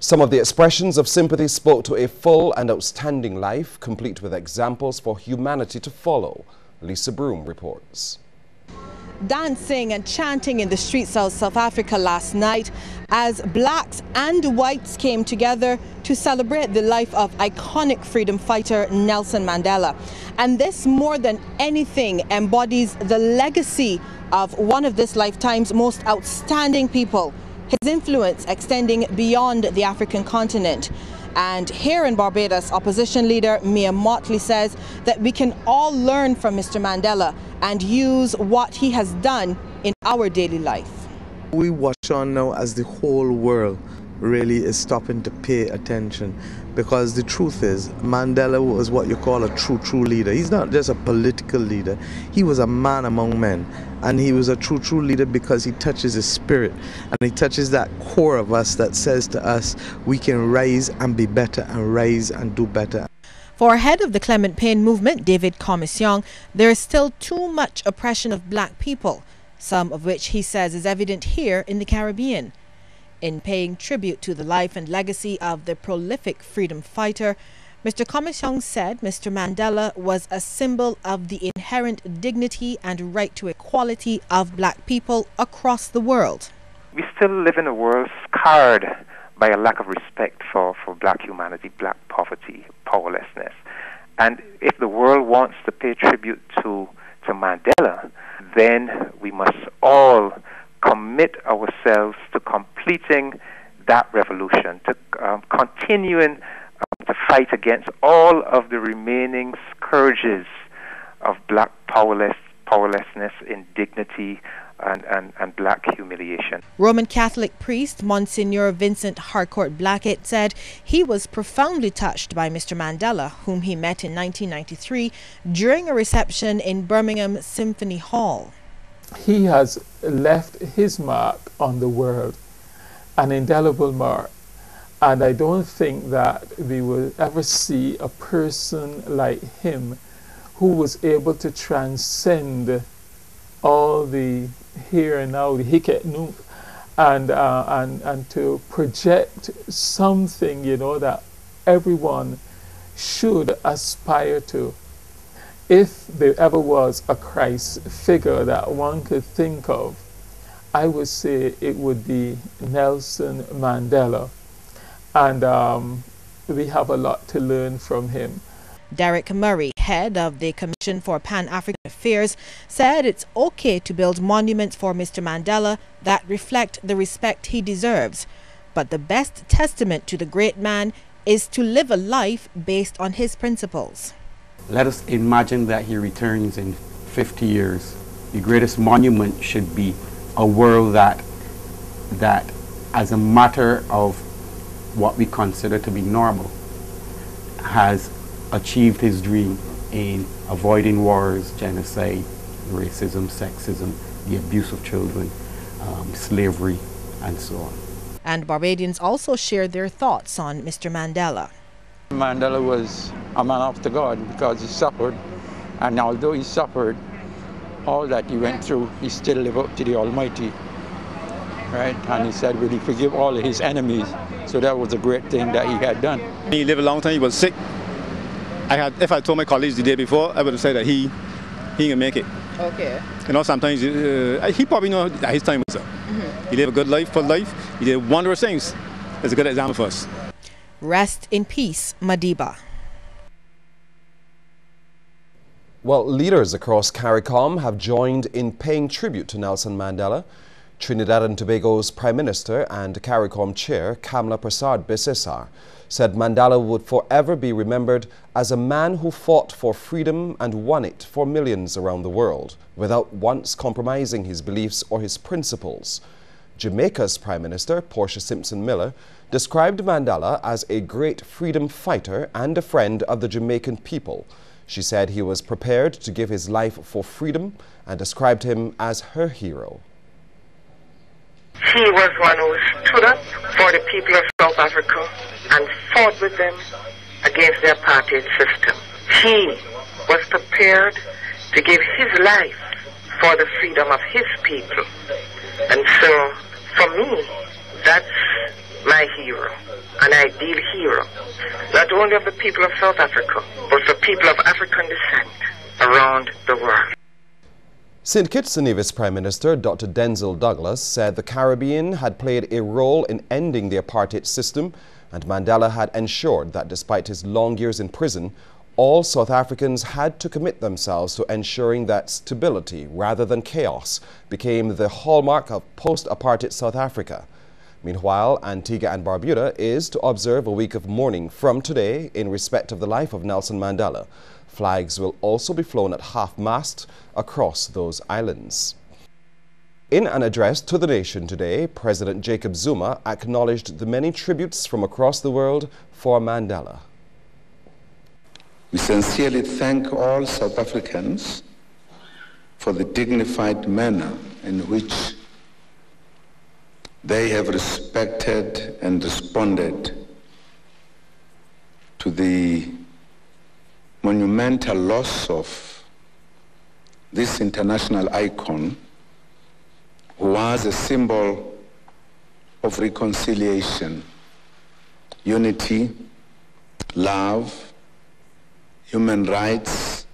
Some of the expressions of sympathy spoke to a full and outstanding life, complete with examples for humanity to follow. Lisa Broom reports. Dancing and chanting in the streets of South Africa last night as blacks and whites came together to celebrate the life of iconic freedom fighter Nelson Mandela. And this, more than anything, embodies the legacy of one of this lifetime's most outstanding people, his influence extending beyond the African continent. And here in Barbados, opposition leader Mia Motley says that we can all learn from Mr. Mandela and use what he has done in our daily life. We watch on now as the whole world really is stopping to pay attention, because the truth is Mandela was what you call a true leader. He's not just a political leader, he was a man among men, and he was a true leader because he touches his spirit, and he touches that core of us that says to us we can rise and be better and rise and do better. For head of the Clement Payne movement, David Commission, there is still too much oppression of black people, some of which he says is evident here in the Caribbean. In paying tribute to the life and legacy of the prolific freedom fighter, Mr. Commission said Mr. Mandela was a symbol of the inherent dignity and right to equality of black people across the world. We still live in a world scarred by a lack of respect for black humanity, black poverty, powerlessness. And if the world wants to pay tribute to Mandela, then we must all commit ourselves to completing that revolution, to continuing to fight against all of the remaining scourges of black powerlessness, indignity, and black humiliation. Roman Catholic priest Monsignor Vincent Harcourt Blackett said he was profoundly touched by Mr. Mandela, whom he met in 1993 during a reception in Birmingham Symphony Hall. He has left his mark on the world, an indelible mark. And I don't think that we will ever see a person like him who was able to transcend all the here and now, the hic nunc, and to project something, you know, that everyone should aspire to. If there ever was a Christ figure that one could think of, I would say it would be Nelson Mandela. And we have a lot to learn from him. Derek Murray, head of the Commission for Pan-African Affairs, said it's okay to build monuments for Mr. Mandela that reflect the respect he deserves. But the best testament to the great man is to live a life based on his principles. Let us imagine that he returns in 50 years. The greatest monument should be a world that as a matter of what we consider to be normal, has achieved his dream in avoiding wars, genocide, racism, sexism, the abuse of children, slavery, and so on. And Barbadians also shared their thoughts on Mr. Mandela. Mandela was a man after God because he suffered, and although he suffered, all that he went through, he still lived up to the Almighty, right? And he said, will he forgive all of his enemies? So that was a great thing that he had done. He lived a long time, he was sick. If I told my colleagues the day before, I would have said that he can make it. Okay. You know, sometimes he probably know that his time was up. He lived a good life, full life. He did wondrous things. It's a good example for us. Rest in peace, Madiba. Well, leaders across CARICOM have joined in paying tribute to Nelson Mandela. Trinidad and Tobago's Prime Minister and CARICOM Chair, Kamla Prasad Bisesar, said Mandela would forever be remembered as a man who fought for freedom and won it for millions around the world, without once compromising his beliefs or his principles. Jamaica's Prime Minister, Portia Simpson Miller, described Mandela as a great freedom fighter and a friend of the Jamaican people. She said he was prepared to give his life for freedom and described him as her hero. He was one who stood up for the people of South Africa and fought with them against their apartheid system. He was prepared to give his life for the freedom of his people. And so, for me, that's my hero, an ideal hero, not only of the people of South Africa, but for people of African descent around the world. St. Kitts and Nevis Prime Minister Dr. Denzel Douglas said the Caribbean had played a role in ending the apartheid system, and Mandela had ensured that despite his long years in prison, all South Africans had to commit themselves to ensuring that stability rather than chaos became the hallmark of post-apartheid South Africa. Meanwhile, Antigua and Barbuda is to observe a week of mourning from today in respect of the life of Nelson Mandela. Flags will also be flown at half-mast across those islands. In an address to the nation today, President Jacob Zuma acknowledged the many tributes from across the world for Mandela. We sincerely thank all South Africans for the dignified manner in which they have respected and responded to the monumental loss of this international icon, who was a symbol of reconciliation, unity, love, human rights,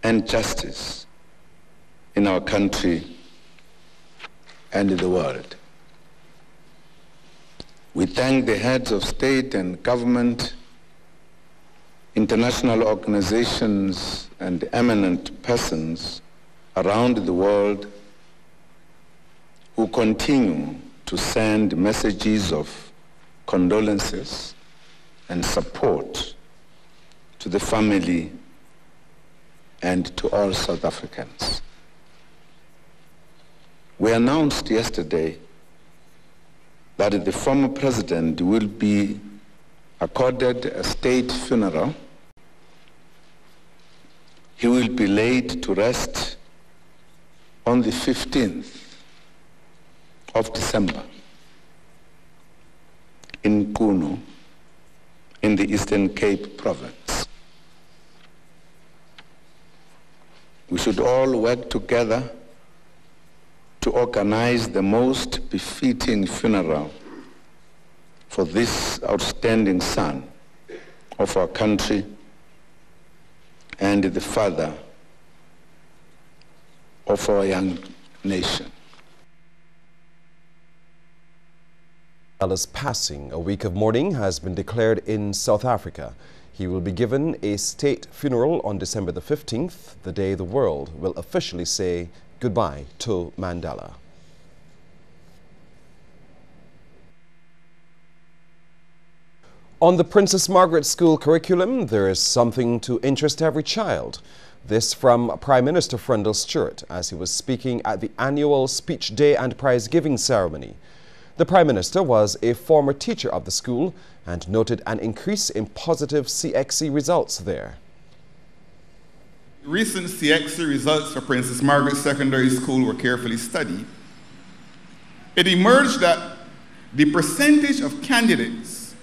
and justice in our country and in the world. We thank the heads of state and government, international organizations, and eminent persons around the world who continue to send messages of condolences and support to the family and to all South Africans. We announced yesterday that the former president will be accorded a state funeral. He will be laid to rest on the 15th of December in Kuno, in the Eastern Cape province. We should all work together to organize the most befitting funeral for this outstanding son of our country and the father of our young nation. Mandela's passing, a week of mourning has been declared in South Africa. He will be given a state funeral on December the 15th, the day the world will officially say goodbye to Mandela. On the Princess Margaret School curriculum, there is something to interest every child. This from Prime Minister Frendel Stewart as he was speaking at the annual Speech Day and Prize Giving ceremony. The Prime Minister was a former teacher of the school and noted an increase in positive CXC results there. Recent CXC results for Princess Margaret Secondary School were carefully studied. It emerged that the percentage of candidates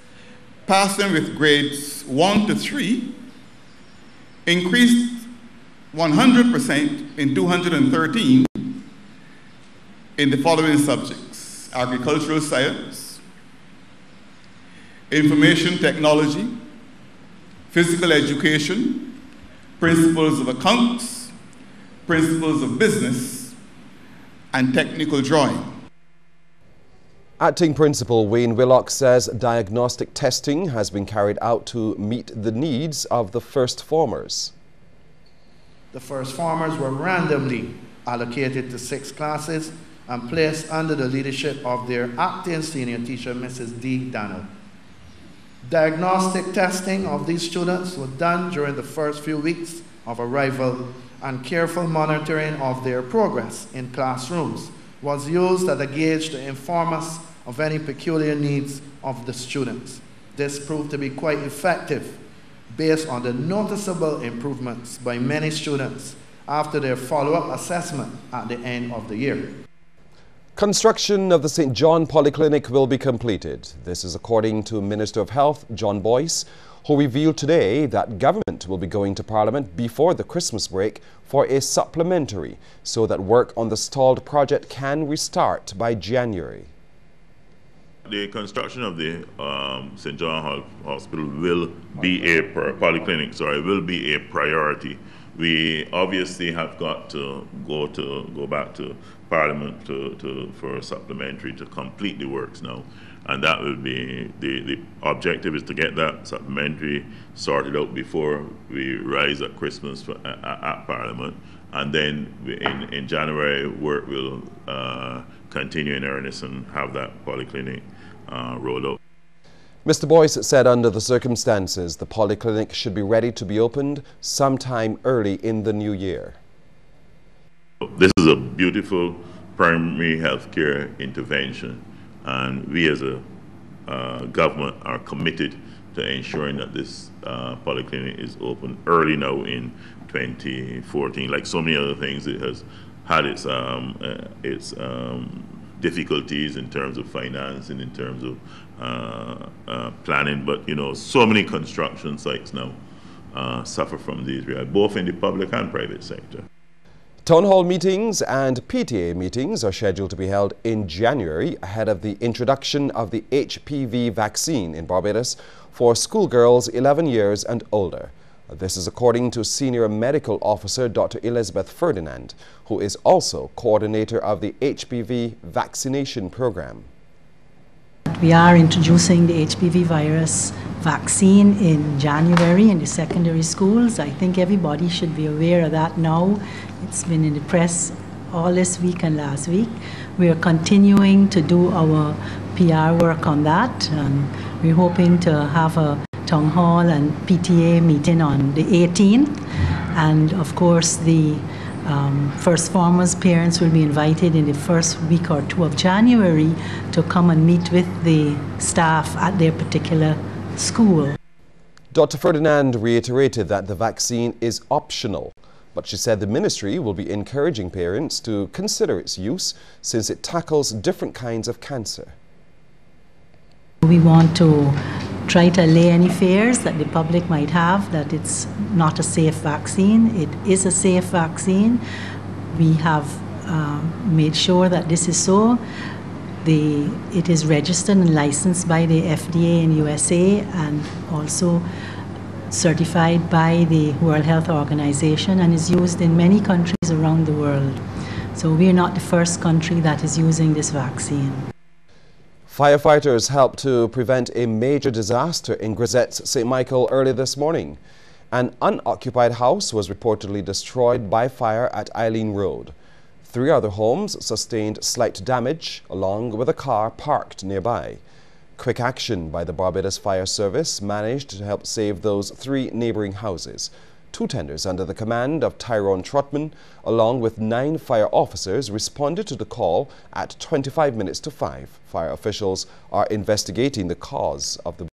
passing with grades 1 to 3 increased 100% in 213 in the following subjects: agricultural science, information technology, physical education, principles of accounts, principles of business, and technical drawing. Acting Principal Wayne Willock says diagnostic testing has been carried out to meet the needs of the first formers. The first formers were randomly allocated to 6 classes and placed under the leadership of their acting senior teacher, Mrs. D. Dannell. Diagnostic testing of these students was done during the first few weeks of arrival, and careful monitoring of their progress in classrooms was used as a gauge to inform us of any peculiar needs of the students. This proved to be quite effective based on the noticeable improvements by many students after their follow-up assessment at the end of the year. Construction of the St. John Polyclinic will be completed. This is according to Minister of Health, John Boyce, who revealed today that government will be going to Parliament before the Christmas break for a supplementary so that work on the stalled project can restart by January. The construction of the St. John Hospital will be will be a priority. We obviously have got to go back to Parliament for a supplementary to complete the works now, and that will be the objective is to get that supplementary sorted out before we rise at Christmas at Parliament, and then in January work will continue in earnest and have that polyclinic rolled out. Mr. Boyce said under the circumstances, the polyclinic should be ready to be opened sometime early in the new year. This is a beautiful primary health care intervention, and we as a government are committed to ensuring that this polyclinic is open early now in 2014. Like so many other things, it has had its difficulties in terms of finance and in terms of planning, but you know, so many construction sites now suffer from these, both in the public and private sector. Town hall meetings and PTA meetings are scheduled to be held in January ahead of the introduction of the HPV vaccine in Barbados for schoolgirls 11 years and older. This is according to Senior Medical Officer Dr. Elizabeth Ferdinand, who is also coordinator of the HPV vaccination program. We are introducing the HPV virus vaccine in January in the secondary schools. I think everybody should be aware of that now. It's been in the press all this week and last week. We are continuing to do our PR work on that, and we're hoping to have a town hall and PTA meeting on the 18th, and of course the first formers parents will be invited in the first week or two of January to come and meet with the staff at their particular school. Dr. Ferdinand reiterated that the vaccine is optional, but she said the ministry will be encouraging parents to consider its use since it tackles different kinds of cancer. We want to try to allay any fears that the public might have that it's not a safe vaccine. It is a safe vaccine. We have made sure that this is so. It is registered and licensed by the FDA in USA and also certified by the World Health Organization and is used in many countries around the world. So we are not the first country that is using this vaccine. Firefighters helped to prevent a major disaster in Grisette's St. Michael early this morning. An unoccupied house was reportedly destroyed by fire at Eileen Road. 3 other homes sustained slight damage, along with a car parked nearby. Quick action by the Barbados Fire Service managed to help save those 3 neighboring houses. 2 tenders under the command of Tyrone Trotman, along with 9 fire officers, responded to the call at 25 minutes to 5. Fire officials are investigating the cause of the